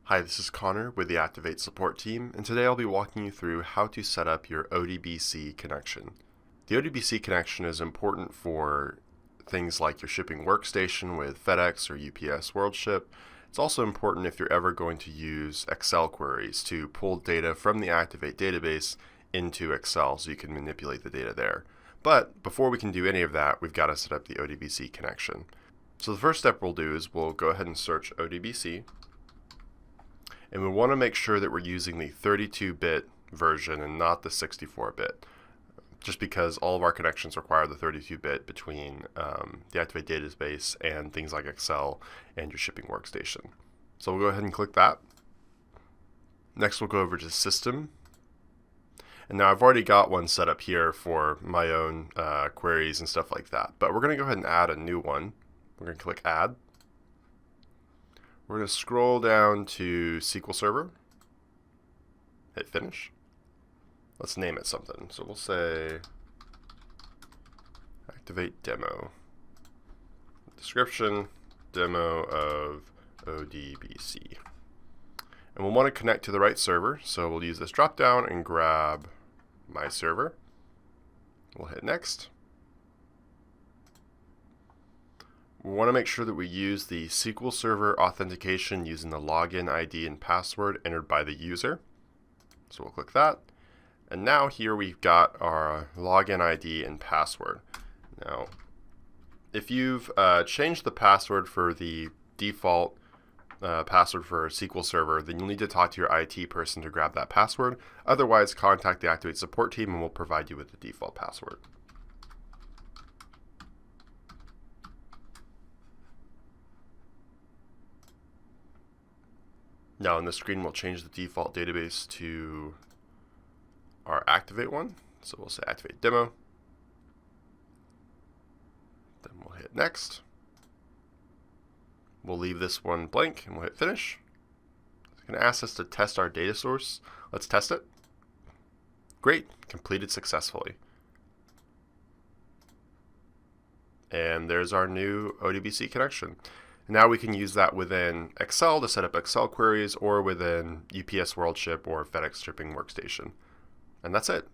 Hi, this is Connor with the Acctivate support team, and today I'll be walking you through how to set up your ODBC connection. The ODBC connection is important for things like your shipping workstation with Fedex or UPS Worldship. It's also important if you're ever going to use Excel queries to pull data from the Acctivate database into Excel so you can manipulate the data there. But before we can do any of that, we've got to set up the ODBC connection. So the first step we'll do is we'll go ahead and search ODBC. And we want to make sure that we're using the 32-bit version and not the 64-bit, just because all of our connections require the 32-bit between the Acctivate database and things like Excel and your shipping workstation. So we'll go ahead and click that. Next we'll go over to System. And now I've already got one set up here for my own queries and stuff like that, but we're going to go ahead and add a new one. We're going to click Add. We're going to scroll down to SQL Server, hit Finish. Let's name it something. So we'll say Acctivate Demo. Description, demo of ODBC. And we'll want to connect to the right server, so we'll use this drop down and grab my server. We'll hit Next. We want to make sure that we use the SQL Server authentication using the login ID and password entered by the user. So we'll click that. And now here we've got our login ID and password. Now, if you've changed the password for the default password for SQL Server, then you'll need to talk to your IT person to grab that password. Otherwise, contact the Acctivate support team and we'll provide you with the default password. Now on the screen we'll change the default database to our Acctivate one. So we'll say Acctivate Demo. Then we'll hit Next. We'll leave this one blank and we'll hit Finish. It's going to ask us to test our data source. Let's test it. Great, completed successfully. And there's our new ODBC connection. Now we can use that within Excel to set up Excel queries or within UPS Worldship or FedEx Shipping Workstation. And that's it.